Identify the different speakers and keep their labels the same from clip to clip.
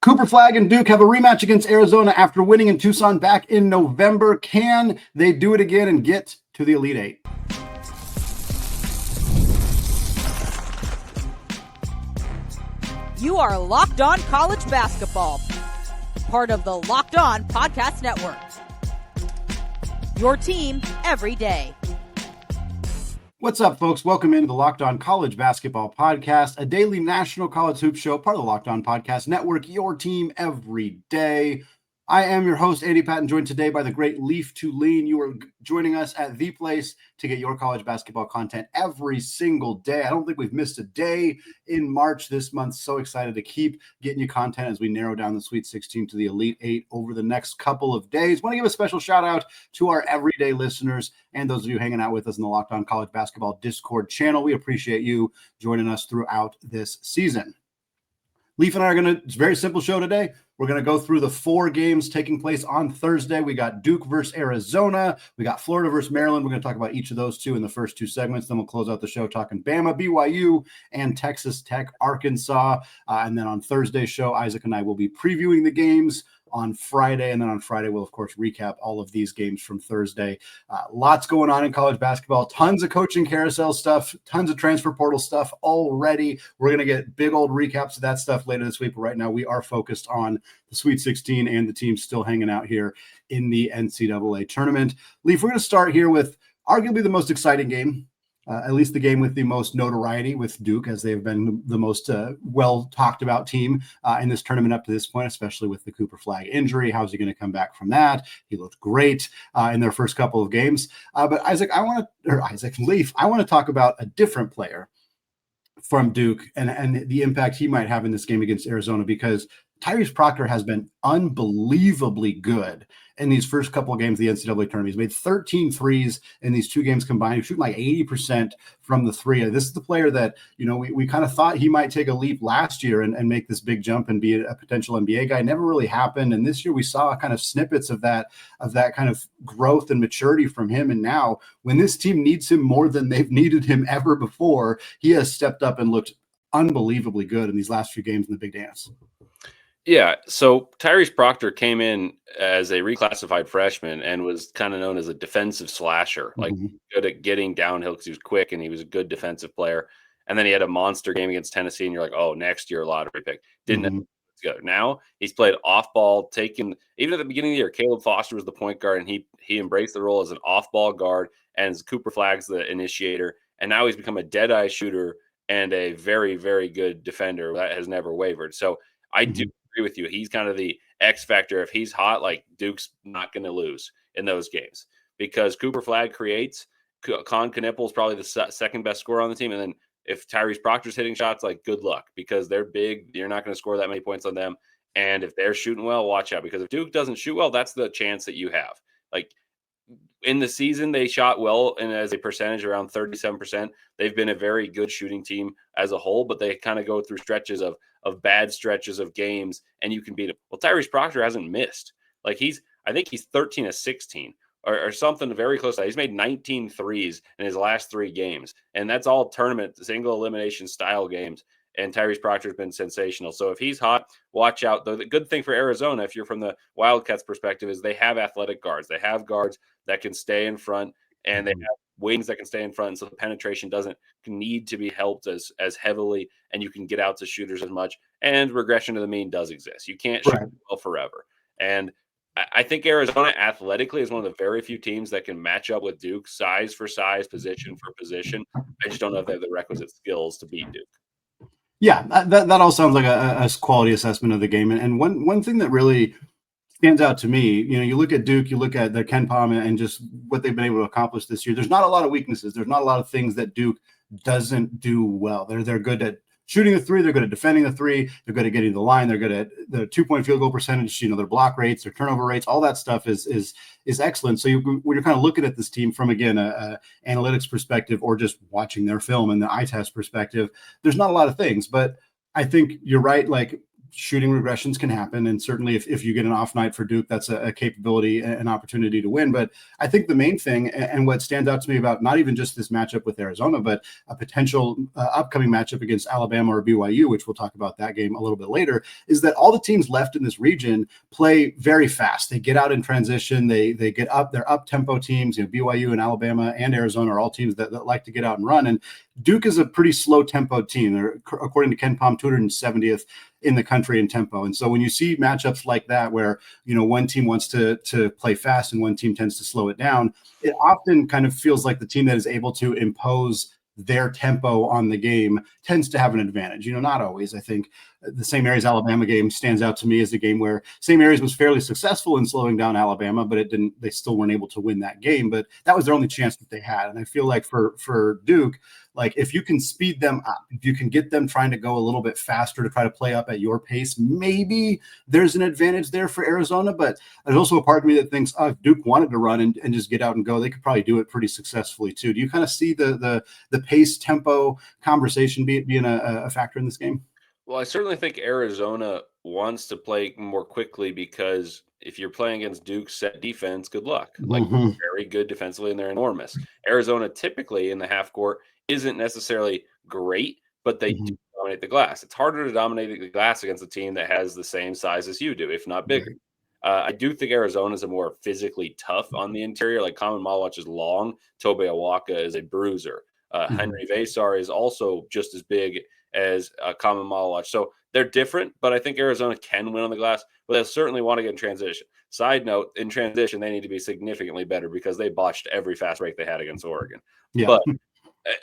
Speaker 1: Cooper Flag and Duke have a rematch against Arizona after winning in Tucson back in November. Can they do it again and get to the Elite Eight?
Speaker 2: You are Locked On College Basketball, part of the Locked On Podcast Network. Your team every day.
Speaker 1: What's up, folks? Welcome into the Locked On College Basketball Podcast, a daily national college hoop show, part of the Locked On Podcast Network, your team every day. I am your host, Andy Patton, joined today by the great Leif Thulin. You are joining us at the place to get your college basketball content every single day. I don't think we've missed a day in March this month. So excited to keep getting you content as we narrow down the Sweet 16 to the Elite Eight over the next couple of days. Want to give a special shout out to our everyday listeners and those of you hanging out with us in the Locked On College Basketball Discord channel. We appreciate you joining us throughout this season. Leif and I are it's a very simple show today. We're going to go through the 4 games taking place on Thursday. We got Duke versus Arizona. We got Florida versus Maryland. We're going to talk about each of those two in the first 2 segments. Then we'll close out the show talking Bama, BYU, and Texas Tech, Arkansas. And then on Thursday's show, Isaac and I will be previewing the games on Friday. And then on Friday, we'll, of course, recap all of these games from Thursday. Lots going on in college basketball, tons of coaching carousel stuff, tons of transfer portal stuff already. We're going to get big old recaps of that stuff later this week. But right now, we are focused on the Sweet 16 and the teams still hanging out here in the NCAA tournament. Leif, we're going to start here with arguably the most exciting game. At least the game with the most notoriety with Duke, as they've been the most well talked about team in this tournament up to this point, especially with the Cooper Flag injury. How's he going to come back from that? He looked great in their first couple of games. But Leif, I want to talk about a different player from Duke and the impact he might have in this game against Arizona, because Tyrese Proctor has been unbelievably good in these first couple of games of the NCAA tournament. He's made 13 threes in these 2 games combined. He's shooting like 80% from the 3. This is the player that, we kind of thought he might take a leap last year and make this big jump and be a potential NBA guy. Never really happened. And this year we saw kind of snippets of that kind of growth and maturity from him. And now when this team needs him more than they've needed him ever before, he has stepped up and looked unbelievably good in these last few games in the Big Dance.
Speaker 3: Yeah, so Tyrese Proctor came in as a reclassified freshman and was kind of known as a defensive slasher, like good at getting downhill because he was quick and he was a good defensive player. And then he had a monster game against Tennessee, and you're like, oh, next year lottery pick. Didn't go. Now he's played off ball, even at the beginning of the year, Caleb Foster was the point guard, and he embraced the role as an off ball guard, and Cooper Flag's the initiator. And now he's become a dead eye shooter and a very, very good defender that has never wavered. So I do agree with you. He's kind of the X factor. If he's hot, like, Duke's not going to lose in those games because Cooper Flag creates. Con Knippel is probably the second best scorer on the team. And then if Tyrese Proctor's hitting shots, like, good luck because they're big. You're not going to score that many points on them. And if they're shooting well, watch out, because if Duke doesn't shoot well, that's the chance that you have. Like, in the season, they shot well, and as a percentage, around 37%. They've been a very good shooting team as a whole, but they kind of go through stretches of bad stretches of games, and you can beat them. Well, Tyrese Proctor hasn't missed. Like, I think he's 13 of 16 or something very close to that. He's made 19 threes in his last 3 games, and that's all tournament, single elimination style games. And Tyrese Proctor's been sensational. So if he's hot, watch out. The good thing for Arizona, if you're from the Wildcats perspective, is they have athletic guards. They have guards that can stay in front, and they have wings that can stay in front. And so the penetration doesn't need to be helped as heavily, and you can get out to shooters as much. And regression to the mean does exist. You can't shoot well forever. And I think Arizona athletically is one of the very few teams that can match up with Duke size for size, position for position. I just don't know if they have the requisite skills to beat Duke.
Speaker 1: Yeah, that all sounds like a quality assessment of the game. And one thing that really stands out to me, you look at Duke, you look at their Ken Pom and just what they've been able to accomplish this year. There's not a lot of weaknesses. There's not a lot of things that Duke doesn't do well. They're good at shooting the 3. They're good at defending the 3. They're good at getting the line. They're good at the 2-point field goal percentage. Their block rates, their turnover rates, all that stuff is excellent. So when you're kind of looking at this team from, again, a analytics perspective or just watching their film and the eye test perspective, there's not a lot of things. But I think you're right. Like, shooting regressions can happen. And certainly if you get an off night for Duke, that's a capability, an opportunity to win. But I think the main thing, and what stands out to me about not even just this matchup with Arizona, but a potential upcoming matchup against Alabama or BYU, which we'll talk about that game a little bit later, is that all the teams left in this region play very fast. They get out in transition. They get up. They're up-tempo teams. BYU and Alabama and Arizona are all teams that like to get out and run. And Duke is a pretty slow-tempo team. They're, according to Ken Pom, 270th in the country in tempo. And so when you see matchups like that where, one team wants to play fast and one team tends to slow it down, it often kind of feels like the team that is able to impose their tempo on the game tends to have an advantage. Not always. I think the St. Mary's Alabama game stands out to me as a game where St. Mary's was fairly successful in slowing down Alabama, but they still weren't able to win that game. But that was their only chance that they had. And I feel like for Duke, like if you can speed them up, if you can get them trying to go a little bit faster to try to play up at your pace, maybe there's an advantage there for Arizona. But there's also a part of me that thinks, if Duke wanted to run and just get out and go, they could probably do it pretty successfully too. Do you kind of see the pace tempo conversation being a factor in this game?
Speaker 3: Well, I certainly think Arizona wants to play more quickly because if you're playing against Duke's set defense, good luck. Like very good defensively, and they're enormous. Arizona typically in the half court isn't necessarily great, but they do dominate the glass. It's harder to dominate the glass against a team that has the same size as you do, if not bigger. I do think Arizona is a more physically tough on the interior. Like Common Malawach is long. Tobe Awaka is a bruiser. Henry Vasar is also just as big as Common Malawach. So they're different, but I think Arizona can win on the glass, but they'll certainly want to get in transition. Side note, in transition, they need to be significantly better because they botched every fast break they had against Oregon. Yeah. But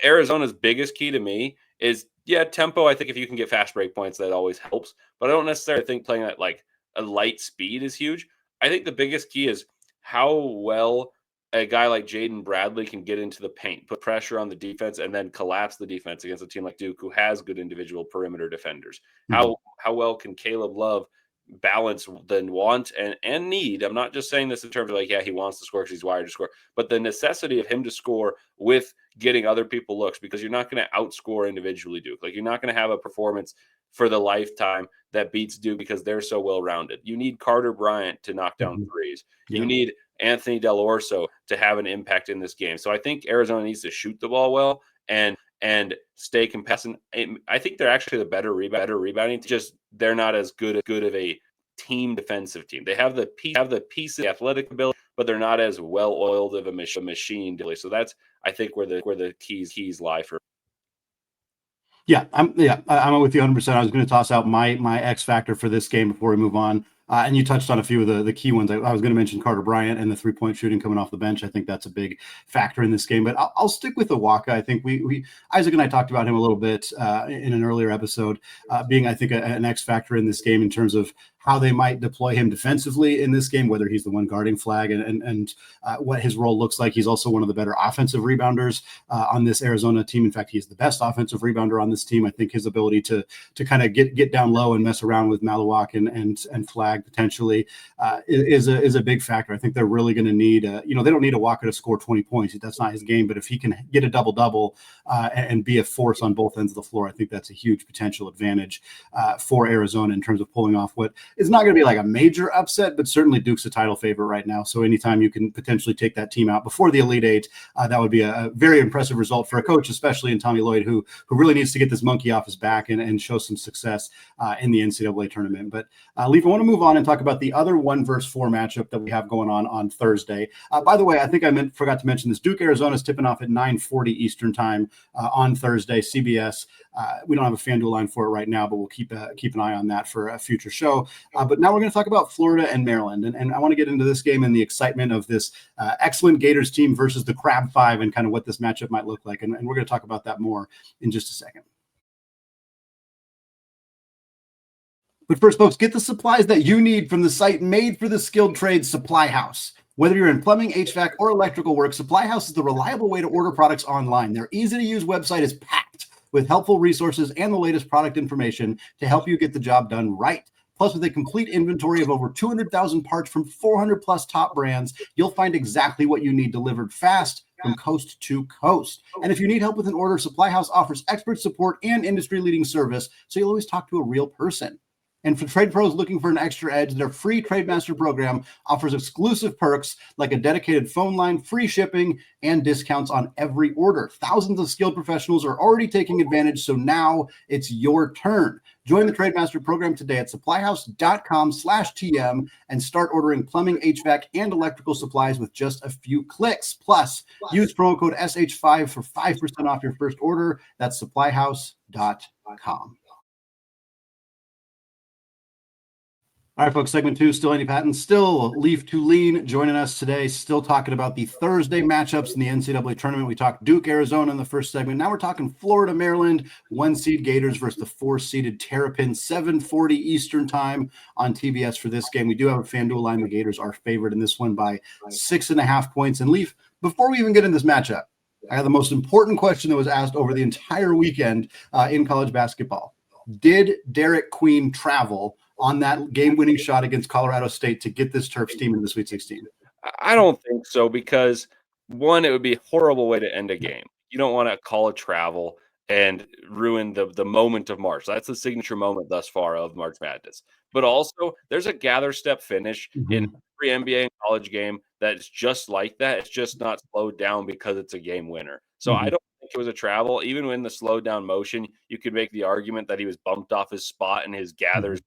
Speaker 3: Arizona's biggest key to me is, tempo. I think if you can get fast break points, that always helps. But I don't necessarily think playing at like a light speed is huge. I think the biggest key is how well a guy like Jaden Bradley can get into the paint, put pressure on the defense, and then collapse the defense against a team like Duke, who has good individual perimeter defenders. How well can Caleb Love balance the want and need? I'm not just saying this in terms of like, he wants to score because he's wired to score, but the necessity of him to score with getting other people looks, because you're not going to outscore individually Duke. Like, you're not going to have a performance for the lifetime that beats Duke because they're so well-rounded. You need Carter Bryant to knock down threes. You need Anthony Del Orso to have an impact in this game. So I think Arizona needs to shoot the ball well and stay competitive. I think they're actually the better rebounding. Just they're not as good of a team defensive team. They have the piece of athletic ability, but they're not as well oiled of a machine. So that's, I think, where the keys lie for.
Speaker 1: Yeah, I'm with you 100%. I was going to toss out my X factor for this game before we move on. And you touched on a few of the key ones. I was going to mention Carter Bryant and the three-point shooting coming off the bench. I think that's a big factor in this game. But I'll stick with Awaka. I think we Isaac and I talked about him a little bit in an earlier episode, being, I think, an X factor in this game in terms of how they might deploy him defensively in this game, whether he's the one guarding flag and what his role looks like. He's also one of the better offensive rebounders on this Arizona team. In fact, he's the best offensive rebounder on this team. I think his ability to kind of get down low and mess around with Malawach and flag potentially is a big factor. I think they're really going to need, they don't need Awaka to score 20 points. That's not his game. But if he can get a double-double and be a force on both ends of the floor, I think that's a huge potential advantage for Arizona in terms of pulling off what it's not going to be like a major upset, but certainly Duke's a title favorite right now. So anytime you can potentially take that team out before the Elite Eight, that would be a very impressive result for a coach, especially in Tommy Lloyd, who really needs to get this monkey off his back and show some success in the NCAA tournament. But Leif, I want to move on and talk about the other 1-4 matchup that we have going on Thursday. By the way, I think I forgot to mention this. Duke, Arizona is tipping off at 9:40 Eastern time on Thursday, CBS. We don't have a FanDuel line for it right now, but we'll keep an eye on that for a future show. But now we're going to talk about Florida and Maryland. And I want to get into this game and the excitement of this excellent Gators team versus the Crab Five and kind of what this matchup might look like. And we're going to talk about that more in just a second. But first, folks, get the supplies that you need from the site Made for the Skilled Trades Supply House. Whether you're in plumbing, HVAC, or electrical work, Supply House is the reliable way to order products online. Their easy-to-use website is packed with helpful resources and the latest product information to help you get the job done right. Plus, with a complete inventory of over 200,000 parts from 400 plus top brands, you'll find exactly what you need delivered fast from coast to coast. And if you need help with an order, Supply House offers expert support and industry-leading service, so you'll always talk to a real person. And for trade pros looking for an extra edge, their free TradeMaster program offers exclusive perks like a dedicated phone line, free shipping, and discounts on every order. Thousands of skilled professionals are already taking advantage, so now it's your turn. Join the TradeMaster program today at supplyhouse.com/TM and start ordering plumbing, HVAC, and electrical supplies with just a few clicks. Plus, use promo code SH5 for 5% off your first order. That's supplyhouse.com. All right, folks, segment 2, still Andy Patton, still Leif Thulin joining us today, still talking about the Thursday matchups in the NCAA tournament. We talked Duke, Arizona in the first segment. Now we're talking Florida, Maryland, 1-seed Gators versus the 4-seeded Terrapins, 7:40 Eastern time on TBS for this game. We do have a FanDuel line. The Gators are favored in this one by 6.5 points. And Leif, before we even get in this matchup, I have the most important question that was asked over the entire weekend in college basketball. Did Derik Queen travel on that game-winning shot against Colorado State to get this Terps team in the Sweet 16?
Speaker 3: I don't think so because, one, it would be a horrible way to end a game. You don't want to call a travel and ruin the moment of March. That's the signature moment thus far of March Madness. But also, there's a gather step finish in every NBA and college game that's just like that. It's just not slowed down because it's a game winner. So I don't think it was a travel. Even when the slowed down motion, you could make the argument that he was bumped off his spot and his gathers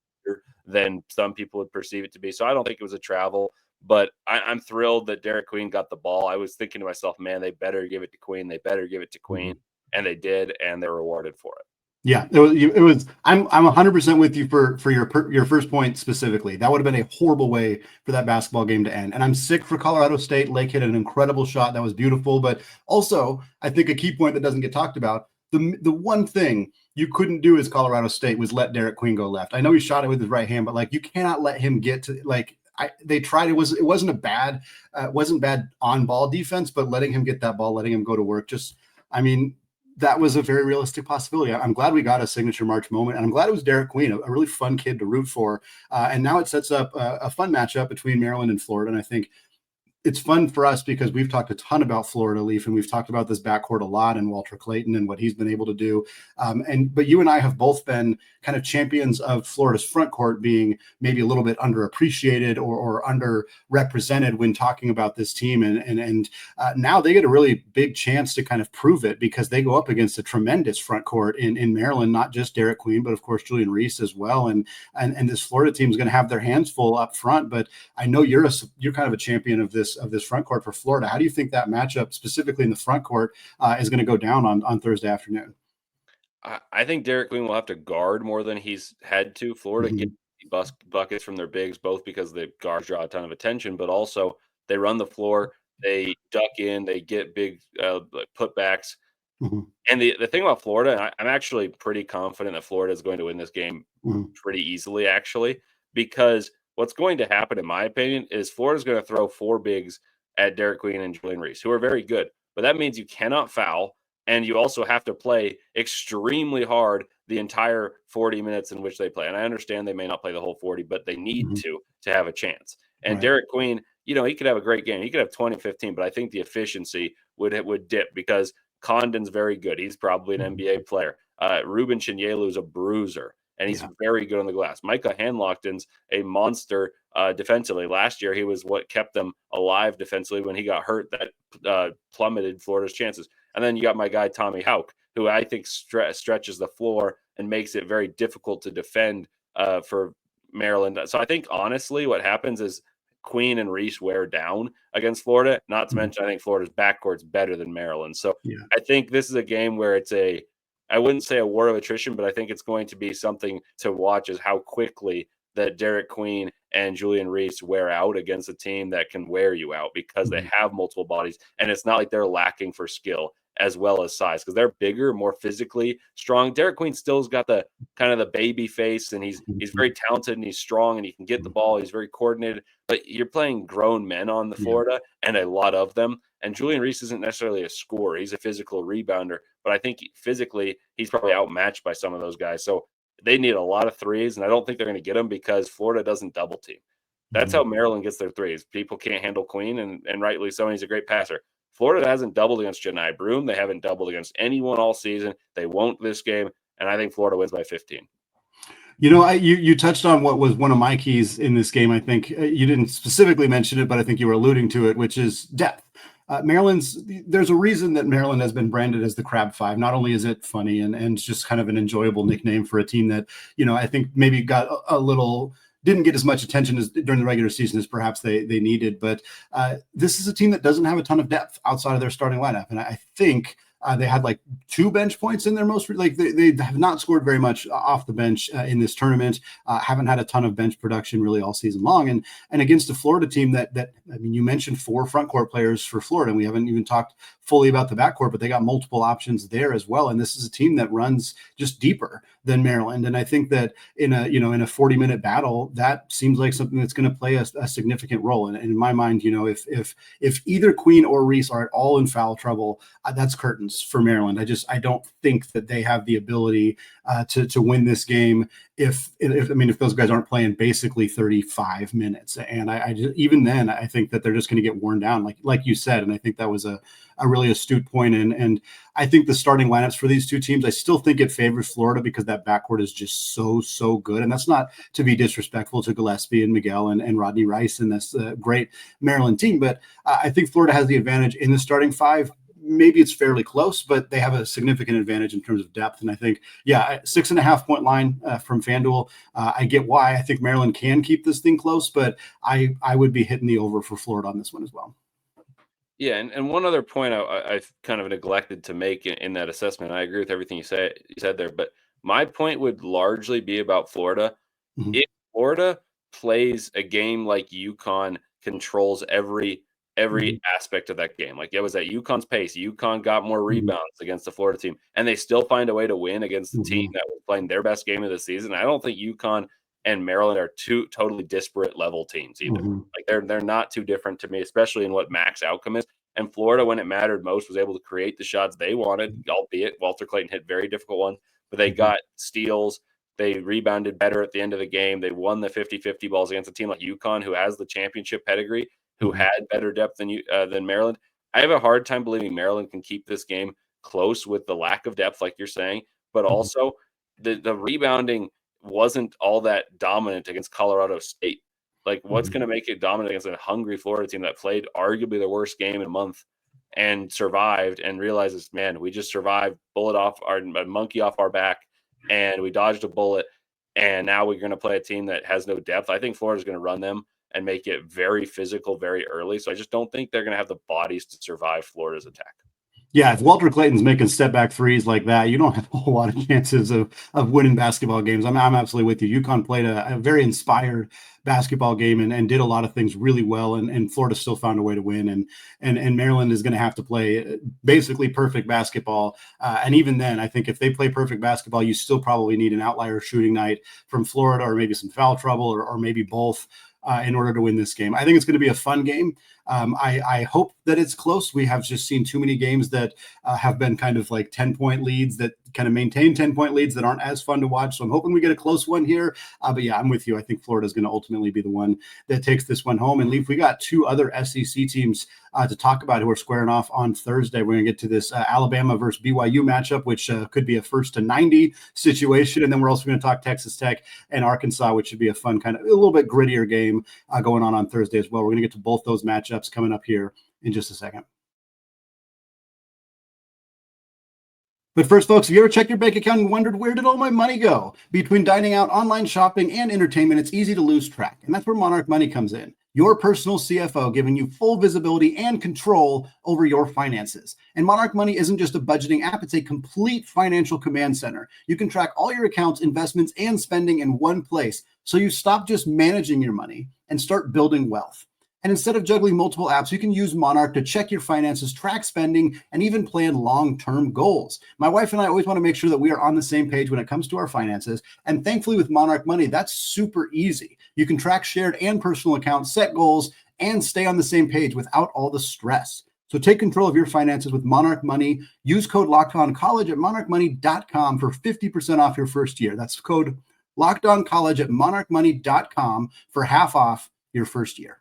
Speaker 3: than some people would perceive it to be. So I don't think it was a travel, but I'm thrilled that Derik Queen got the ball. I was thinking to myself, man, they better give it to Queen. They better give it to Queen. And they did, and they're rewarded for it.
Speaker 1: Yeah, it was. I'm 100% with you for your first point specifically. That would have been a horrible way for that basketball game to end. And I'm sick for Colorado State. Lake hit an incredible shot that was beautiful, but also I think a key point that doesn't get talked about. The one thing you couldn't do as Colorado State was let Derik Queen go left. I know he shot it with his right hand, but like you cannot let him get to like. They tried. It wasn't bad on ball defense, but letting him get that ball, letting him go to work, that was a very realistic possibility. I'm glad we got a signature March moment, and I'm glad it was Derik Queen, a really fun kid to root for. And now it sets up a fun matchup between Maryland and Florida. And I think it's fun for us because we've talked a ton about Florida, Leif, and we've talked about this backcourt a lot and Walter Clayton and what he's been able to do. But you and I have both been kind of champions of Florida's front court being maybe a little bit underappreciated or underrepresented when talking about this team. And now they get a really big chance to kind of prove it because they go up against a tremendous front court in Maryland, not just Derik Queen, but of course Julian Reese as well. And this Florida team is going to have their hands full up front. But I know you're kind of a champion of this front court for Florida. How do you think that matchup, specifically in the front court, is going to go down on Thursday afternoon?
Speaker 3: I think Derik Queen will have to guard more than he's had to. Florida gets buckets from their bigs, both because the guards draw a ton of attention, but also they run the floor, they duck in, they get big putbacks. And the thing about Florida, I'm actually pretty confident that Florida is going to win this game pretty easily, actually, because what's going to happen, in my opinion, is Florida's going to throw 4 bigs at Derik Queen and Julian Reese, who are very good. But that means you cannot foul, and you also have to play extremely hard the entire 40 minutes in which they play. And I understand they may not play the whole 40, but they need to have a chance. And Derik Queen, he could have a great game. He could have 20, 15, but I think the efficiency would dip because Condon's very good. He's probably an NBA player. Ruben Chinyelu is a bruiser, and he's very good on the glass. Micah Hanlockton's a monster defensively. Last year, he was what kept them alive defensively when he got hurt. That plummeted Florida's chances. And then you got my guy, Tommy Houck, who I think stretches the floor and makes it very difficult to defend for Maryland. So I think, honestly, what happens is Queen and Reese wear down against Florida. Not to mention, I think Florida's backcourt's better than Maryland. So I think this is a game where I wouldn't say a war of attrition, but I think it's going to be something to watch is how quickly that Derik Queen and Julian Reese wear out against a team that can wear you out because they have multiple bodies. And it's not like they're lacking for skill as well as size because they're bigger, more physically strong. Derik Queen still's got the kind of the baby face, and he's very talented and he's strong and he can get the ball. He's very coordinated, but you're playing grown men on the Florida and a lot of them. And Julian Reese isn't necessarily a scorer. He's a physical rebounder, but I think physically he's probably outmatched by some of those guys. So they need a lot of threes, and I don't think they're going to get them because Florida doesn't double team. That's how Maryland gets their threes. People can't handle Queen, and rightly so. He's a great passer. Florida hasn't doubled against Janai Broome. They haven't doubled against anyone all season. They won't this game, and I think Florida wins by 15.
Speaker 1: You touched on what was one of my keys in this game. I think you didn't specifically mention it, but I think you were alluding to it, which is depth. There's a reason that Maryland has been branded as the Crab Five. Not only is it funny and just kind of an enjoyable nickname for a team that, I think maybe got a little, didn't get as much attention as during the regular season as perhaps they needed. But this is a team that doesn't have a ton of depth outside of their starting lineup. And I think they had like 2 bench points in their they have not scored very much off the bench in this tournament. Haven't had a ton of bench production really all season long. And against a Florida team that you mentioned 4 front court players for Florida, and we haven't even talked fully about the backcourt, but they got multiple options there as well. And this is a team that runs just deeper than Maryland. And I think that in a 40-minute battle, that seems like something that's going to play a significant role. And in my mind, if either Queen or Reese are at all in foul trouble, that's curtains for Maryland. I don't think that they have the ability to win this game if those guys aren't playing basically 35 minutes. And even then, I think that they're just going to get worn down, like you said. And I think that was a really astute point. And I think the starting lineups for these two teams, I still think it favors Florida because that backcourt is just so good. And that's not to be disrespectful to Gillespie and Miguel and Rodney Rice and this great Maryland team. But I think Florida has the advantage in the starting 5. Maybe it's fairly close, but they have a significant advantage in terms of depth. And I think, 6.5 point line from FanDuel. I get why I think Maryland can keep this thing close, but I would be hitting the over for Florida on this one as well.
Speaker 3: Yeah, and one other point I've kind of neglected to make in that assessment. I agree with everything you said there, but my point would largely be about Florida.
Speaker 1: Mm-hmm.
Speaker 3: If Florida plays a game like UConn controls every aspect of that game, like it was at UConn's pace. UConn got more rebounds against the Florida team, and they still find a way to win against the team that was playing their best game of the season. I don't think UConn and Maryland are 2 totally disparate level teams either. Like they're not too different to me, especially in what max outcome is. And Florida, when it mattered most, was able to create the shots they wanted, albeit Walter Clayton hit very difficult ones, but they got steals. They rebounded better at the end of the game. They won the 50-50 balls against a team like UConn, who has the championship pedigree, who had better depth than Maryland. I have a hard time believing Maryland can keep this game close with the lack of depth, like you're saying, but also the rebounding wasn't all that dominant against Colorado State. Like, what's going to make it dominant against a hungry Florida team that played arguably the worst game in a month and survived and realizes, man, we just survived, a monkey off our back, and we dodged a bullet, and now we're going to play a team that has no depth. I think Florida's going to run them and make it very physical very early. So I just don't think they're going to have the bodies to survive Florida's attack.
Speaker 1: Yeah, if Walter Clayton's making step back threes like that, you don't have a whole lot of chances of winning basketball games. I'm absolutely with you. UConn played a very inspired basketball game and did a lot of things really well, and Florida still found a way to win. And Maryland is going to have to play basically perfect basketball. And even then, I think if they play perfect basketball, you still probably need an outlier shooting night from Florida, or maybe some foul trouble, or maybe both. In order to win this game. I think it's going to be a fun game. I hope that it's close. We have just seen too many games that have been kind of like 10-point leads that kind of maintain 10-point leads that aren't as fun to watch. So I'm hoping we get a close one here. But yeah, I'm with you. I think Florida is going to ultimately be the one that takes this one home. And Leif, we got 2 other SEC teams to talk about who are squaring off on Thursday. We're going to get to this Alabama versus BYU matchup, which could be a 1st to 90 situation. And then we're also going to talk Texas Tech and Arkansas, which should be a fun kind of a little bit grittier game going on Thursday as well. We're going to get to both those matchups coming up here in just a second. But first, folks, have you ever checked your bank account and wondered, where did all my money go? Between dining out, online shopping, and entertainment, it's easy to lose track. And that's where Monarch Money comes in. Your personal CFO, giving you full visibility and control over your finances. And Monarch Money isn't just a budgeting app, it's a complete financial command center. You can track all your accounts, investments, and spending in one place, so you stop just managing your money and start building wealth. And instead of juggling multiple apps, you can use Monarch to check your finances, track spending, and even plan long-term goals. My wife and I always want to make sure that we are on the same page when it comes to our finances. And thankfully with Monarch Money, that's super easy. You can track shared and personal accounts, set goals, and stay on the same page without all the stress. So take control of your finances with Monarch Money. Use code LOCKEDONCollege at monarchmoney.com for 50% off your first year. That's code LOCKEDONCollege at monarchmoney.com for half off your first year.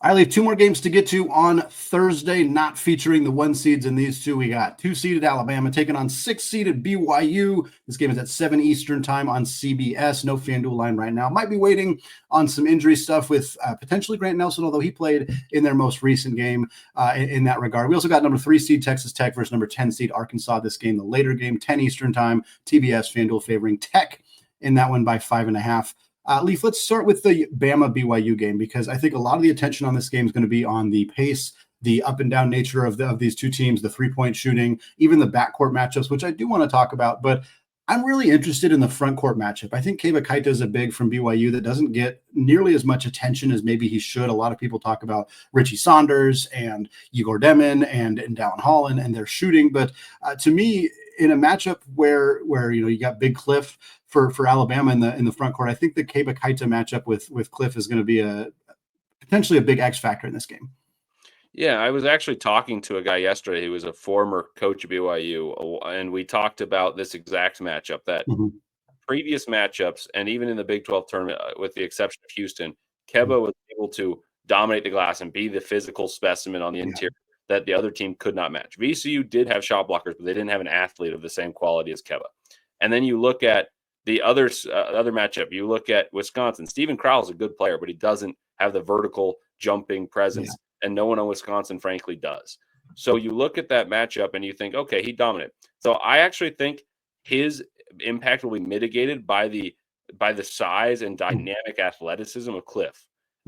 Speaker 1: I leave two more games to get to on Thursday, not featuring the 1 seeds in these two. We got 2-seeded Alabama taking on 6-seeded BYU. This game is at 7 Eastern time on CBS. No FanDuel line right now. Might be waiting on some injury stuff with potentially Grant Nelson, although he played in their most recent game in that regard. We also got number 3 seed Texas Tech versus number 10 seed Arkansas. This game, the later game, 10 Eastern time, TBS, FanDuel favoring Tech in that one by 5.5. Leif, let's start with the Bama BYU game, because I think a lot of the attention on this game is going to be on the pace, the up and down nature of these two teams, the 3-point shooting, even the backcourt matchups, which I do want to talk about. But I'm really interested in the front court matchup. I think Keba Kaita is a big from BYU that doesn't get nearly as much attention as maybe he should. A lot of people talk about Richie Saunders and Egor Demin and Dallin Hall and their shooting. But to me, in a matchup where you got Big Cliff for Alabama in the front court, I think the Keba Kaita matchup with Cliff is going to be potentially a big X factor in this game.
Speaker 3: Yeah, I was actually talking to a guy yesterday who was a former coach of BYU, and we talked about this exact matchup, that previous matchups, and even in the Big 12 tournament, with the exception of Houston, Keba was able to dominate the glass and be the physical specimen on the interior that the other team could not match. VCU did have shot blockers, but they didn't have an athlete of the same quality as Keba. And then you look at the other matchup. You look at Wisconsin. Steven Crowell is a good player, but he doesn't have the vertical jumping presence, and no one on Wisconsin, frankly, does. So you look at that matchup and you think, okay, he dominated. So I actually think his impact will be mitigated by the size and dynamic athleticism of Cliff,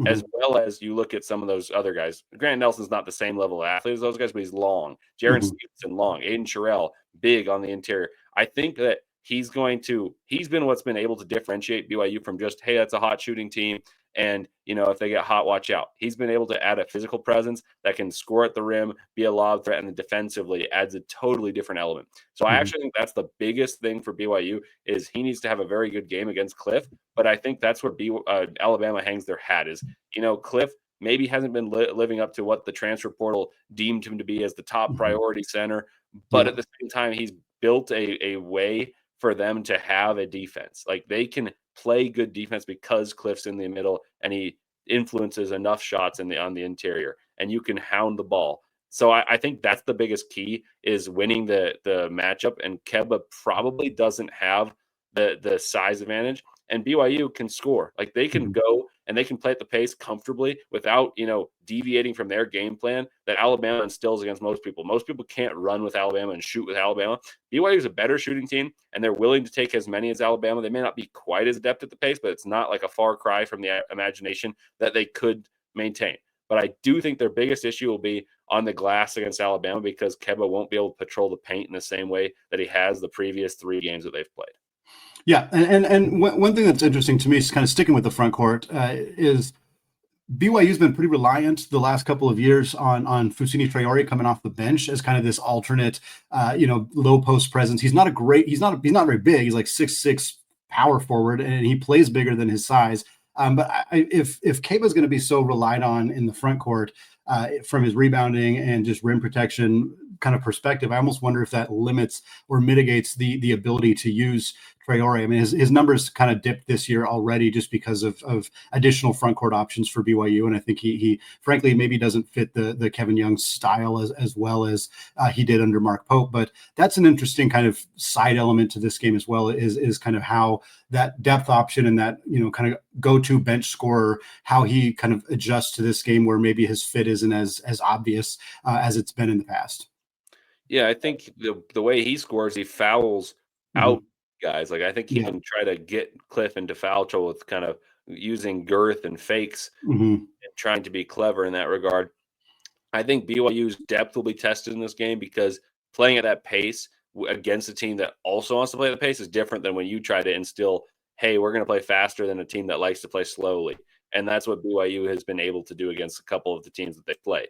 Speaker 3: as well as you look at some of those other guys. Grant Nelson's not the same level of athlete as those guys, but he's long. Jaron Stevenson, long. Aiden Sherrill, big on the interior. I think that he's been what's been able to differentiate BYU from just, hey, that's a hot shooting team, and if they get hot, watch out. He's been able to add a physical presence that can score at the rim, be a lob threat, and then defensively adds a totally different element. So I actually think that's the biggest thing for BYU, is he needs to have a very good game against Cliff. But I think that's where Alabama hangs their hat, is Cliff maybe hasn't been living up to what the transfer portal deemed him to be as the top priority center, but at the same time, he's built a way for them to have a defense. Like, they can play good defense because Cliff's in the middle and he influences enough shots on the interior, and you can hound the ball. So I think that's the biggest key, is winning the matchup. And Keba probably doesn't have the size advantage, and BYU can score. Like, they can go and they can play at the pace comfortably without, deviating from their game plan that Alabama instills against most people. Most people can't run with Alabama and shoot with Alabama. BYU is a better shooting team, and they're willing to take as many as Alabama. They may not be quite as adept at the pace, but it's not like a far cry from the imagination that they could maintain. But I do think their biggest issue will be on the glass against Alabama, because Keba won't be able to patrol the paint in the same way that he has the previous 3 games that they've played.
Speaker 1: Yeah, and one thing that's interesting to me is kind of sticking with the front court is BYU's been pretty reliant the last couple of years on Fousseyni Traore coming off the bench as kind of this alternate, low post presence. He's not very big. He's like 6'6" power forward, and he plays bigger than his size. But if Keba is going to be so relied on in the front court from his rebounding and just rim protection kind of perspective, I almost wonder if that limits or mitigates the ability to use Traore. I mean, his numbers kind of dipped this year already just because of additional front court options for BYU, and I think he frankly maybe doesn't fit the Kevin Young style as well as he did under Mark Pope. But that's an interesting kind of side element to this game as well, is kind of how that depth option and that kind of go-to bench scorer, how he kind of adjusts to this game where maybe his fit isn't as obvious as it's been in the past.
Speaker 3: Yeah, I think the way he scores, he fouls out guys. Like, I think he can try to get Cliff into foul trouble with kind of using girth and fakes and trying to be clever in that regard. I think BYU's depth will be tested in this game, because playing at that pace against a team that also wants to play at the pace is different than when you try to instill, hey, we're going to play faster than a team that likes to play slowly. And that's what BYU has been able to do against a couple of the teams that they've played.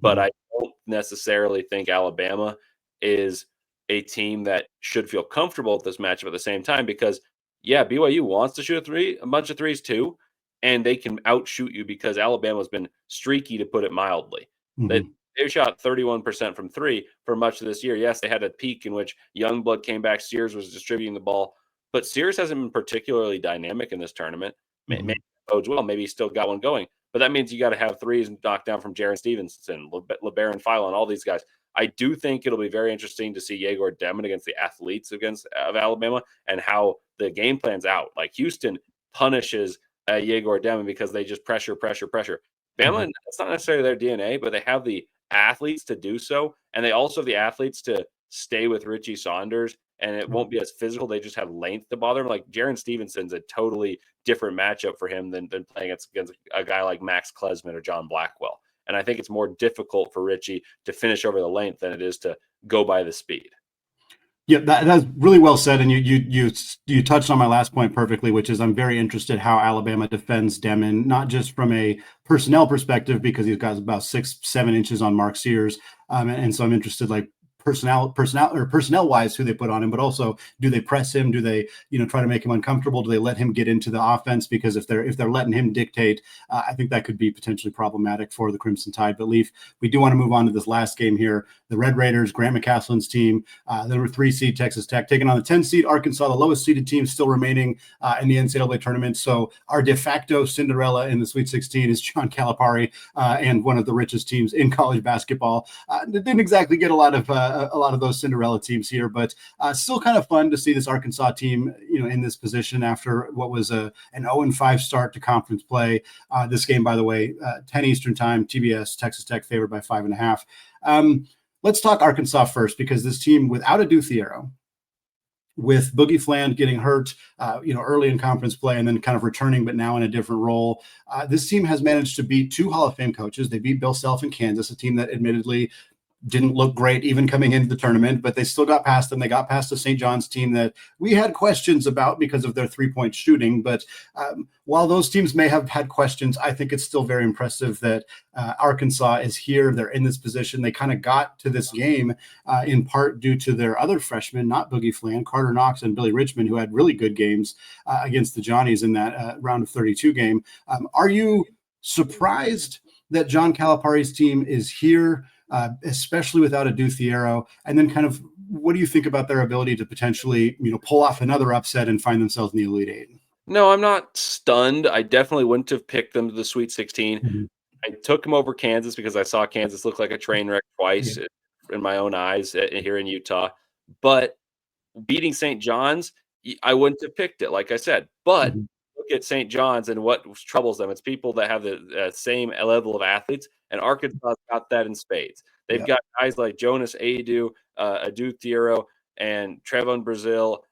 Speaker 3: But I don't necessarily think Alabama is a team that should feel comfortable with this matchup at the same time, because, BYU wants to shoot a bunch of threes too, and they can outshoot you because Alabama's been streaky, to put it mildly. They shot 31% from 3 for much of this year. Yes, they had a peak in which Youngblood came back, Sears was distributing the ball, but Sears hasn't been particularly dynamic in this tournament. Maybe bodes well, maybe he's still got one going. but that means you got to have threes knocked down from Jaron Stevenson, LeBaron Philo, and all these guys. I do think it'll be very interesting to see Egor Demin against the athletes of Alabama and how the game plan's out. Like Houston punishes Egor Demin because they just pressure. Bama, that's not necessarily their DNA, but they have the athletes to do so, and they also have the athletes to stay with Richie Saunders, and it won't be as physical. They just have length to bother him. Like Jaron Stevenson's a totally different matchup for him than playing against a guy like Max Klesman or John Blackwell. And I think it's more difficult for Richie to finish over the length than it is to go by the speed.
Speaker 1: Yeah, that's really well said, and you touched on my last point perfectly, which is I'm very interested how Alabama defends Demin, not just from a personnel perspective because he's got about 6-7 inches on Mark Sears, and so I'm interested like personnel wise who they put on him, but also do they press him? Do they try to make him uncomfortable? Do they let him get into the offense? Because if they're letting him dictate, I think that could be potentially problematic for the Crimson Tide. But Leif, we do want to move on to this last game here. The Red Raiders, Grant McCaslin's team, the number 3 seed Texas Tech taking on the 10 seed Arkansas, the lowest seeded team still remaining in the NCAA tournament. So our de facto Cinderella in the Sweet 16 is John Calipari and one of the richest teams in college basketball. Didn't exactly get a lot of those Cinderella teams here, but still kind of fun to see this Arkansas team, in this position after what was an 0-5 start to conference play. This game, by the way, 10 Eastern time, TBS, Texas Tech favored by 5.5. Let's talk Arkansas first, because this team without a Duthiero, with Boogie Fland getting hurt, early in conference play and then kind of returning, but now in a different role. This team has managed to beat 2 Hall of Fame coaches. They beat Bill Self in Kansas, a team that admittedly didn't look great even coming into the tournament, but they still got past them. They got past the St. John's team that we had questions about because of their 3-point shooting. But while those teams may have had questions, I think it's still very impressive that Arkansas is here. They're in this position. They kind of got to this game in part due to their other freshmen, not Boogie Fland, Carter Knox and Billy Richmond, who had really good games against the Johnnies in that round of 32 game. Are you surprised that John Calipari's team is here, especially without a Duthiero? And then kind of what do you think about their ability to potentially, pull off another upset and find themselves in the Elite Eight?
Speaker 3: No, I'm not stunned. I definitely wouldn't have picked them to the Sweet 16.
Speaker 1: Mm-hmm.
Speaker 3: I took them over Kansas because I saw Kansas look like a train wreck twice in my own eyes here in Utah. But beating St. John's, I wouldn't have picked it, like I said. But look at St. John's and what troubles them. It's people that have the same level of athletes, and Arkansas got that in spades. They've got guys like Jonas Adu, Adu Thiero, and Trevon Brazil,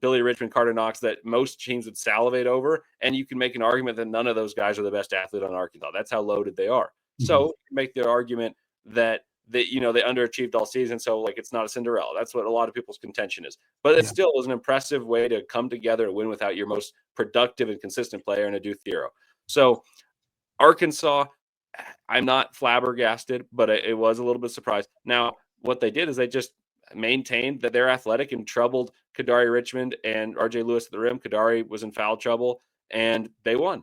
Speaker 3: Billy Richmond, Carter Knox, that most teams would salivate over. And you can make an argument that none of those guys are the best athlete on Arkansas. That's how loaded they are. So you can make the argument that they underachieved all season. So it's not a Cinderella. That's what a lot of people's contention is. But it still was an impressive way to come together and win without your most productive and consistent player in Adu Thiero. So Arkansas, I'm not flabbergasted, but it was a little bit surprised. Now, what they did is they just maintained that they're athletic and troubled Kadari Richmond and RJ Lewis at the rim. Kadari was in foul trouble, and they won.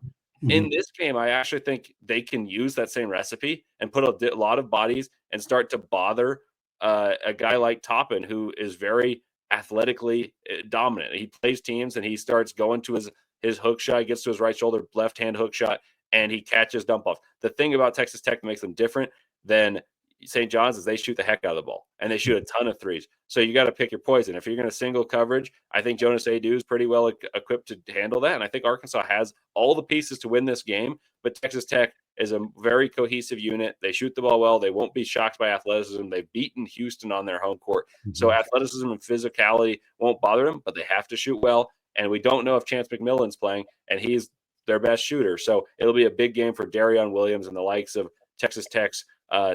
Speaker 3: In this game, I actually think they can use that same recipe and put a lot of bodies and start to bother a guy like Toppin, who is very athletically dominant. He plays teams and he starts going to his hook shot, gets to his right shoulder, left-hand hook shot, and he catches dump off. The thing about Texas Tech that makes them different than St. John's is they shoot the heck out of the ball, and they shoot a ton of threes. So you got to pick your poison. If you're going to single coverage, I think Jonas Adu is pretty well equipped to handle that, and I think Arkansas has all the pieces to win this game, but Texas Tech is a very cohesive unit. They shoot the ball well. They won't be shocked by athleticism. They've beaten Houston on their home court. So athleticism and physicality won't bother them, but they have to shoot well, and we don't know if Chance McMillan's playing, and he's their best shooter. So it'll be a big game for Darion Williams and the likes of Texas Tech's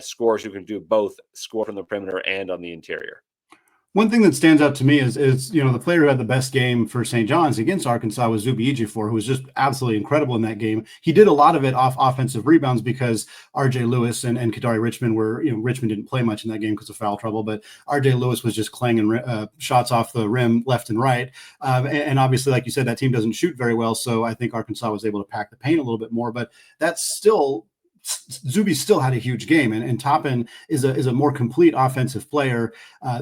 Speaker 3: scorers who can do both score from the perimeter and on the interior.
Speaker 1: One thing that stands out to me is the player who had the best game for St. John's against Arkansas was Zubi Ejiofor, who was just absolutely incredible in that game. He did a lot of it off offensive rebounds because RJ Lewis and Kadari Richmond were, Richmond didn't play much in that game because of foul trouble, but RJ Lewis was just clanging shots off the rim left and right. And obviously, like you said, that team doesn't shoot very well. So I think Arkansas was able to pack the paint a little bit more, but that's still Zuby still had a huge game, and Toppin is a more complete offensive player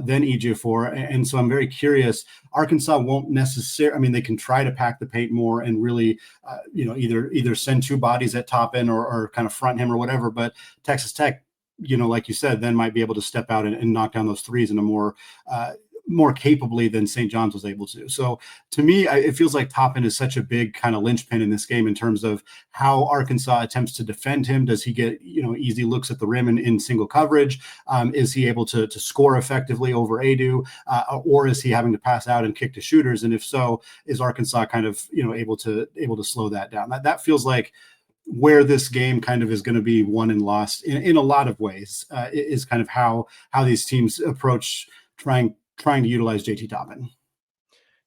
Speaker 1: than Ejiofor. And so I'm very curious. Arkansas won't necessarily, I mean, they can try to pack the paint more and really, either send two bodies at Toppin or kind of front him or whatever. But Texas Tech, like you said, then might be able to step out and knock down those threes in a more capably than St. John's was able to. So to me, it feels like Toppin is such a big kind of linchpin in this game in terms of how Arkansas attempts to defend him. Does he get, easy looks at the rim in single coverage? Is he able to score effectively over Edu? Or is he having to pass out and kick to shooters? And if so, is Arkansas kind of, able to slow that down? That feels like where this game kind of is going to be won and lost in a lot of ways, is kind of how these teams approach trying to utilize JT Toppin.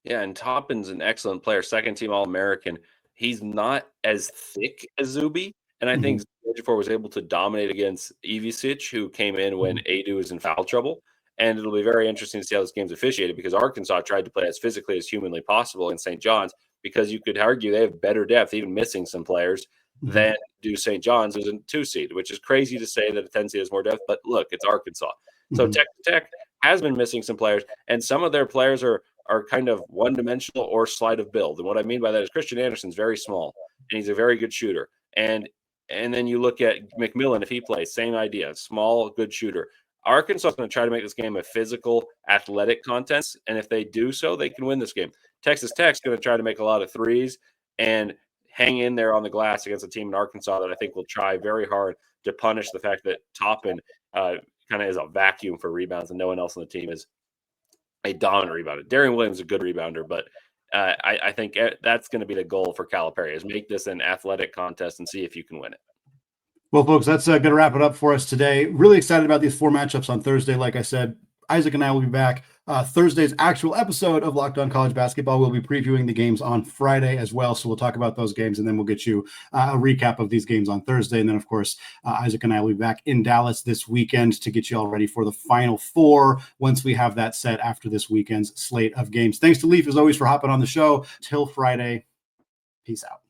Speaker 3: Yeah, and Toppin's an excellent player, second team All-American. He's not as thick as Zuby, and I think Ejiofor was able to dominate against Ivisic, who came in when Edu was in foul trouble. And it'll be very interesting to see how this game's officiated, because Arkansas tried to play as physically as humanly possible in St. John's, because you could argue they have better depth, even missing some players, than do St. John's, who's a 2 seed, which is crazy to say that a 10 seed has more depth. But look, it's Arkansas. So Texas Tech has been missing some players, and some of their players are kind of one-dimensional or sleight of build. And what I mean by that is Christian Anderson's very small, and he's a very good shooter. And then you look at McMillan, if he plays, same idea, small, good shooter. Arkansas is going to try to make this game a physical, athletic contest, and if they do so, they can win this game. Texas Tech's going to try to make a lot of threes and hang in there on the glass against a team in Arkansas that I think will try very hard to punish the fact that Toppin kind of is a vacuum for rebounds, and no one else on the team is a dominant rebounder. Darian Williams is a good rebounder, but I think that's going to be the goal for Calipari, is make this an athletic contest and see if you can win it.
Speaker 1: Well, folks, that's going to wrap it up for us today. Really excited about these 4 matchups on Thursday. Like I said, Isaac and I will be back. Thursday's actual episode of Locked On College Basketball. We'll be previewing the games on Friday as well. So we'll talk about those games, and then we'll get you a recap of these games on Thursday. And then, of course, Isaac and I will be back in Dallas this weekend to get you all ready for the Final Four once we have that set after this weekend's slate of games. Thanks to Leif, as always, for hopping on the show. Till Friday. Peace out.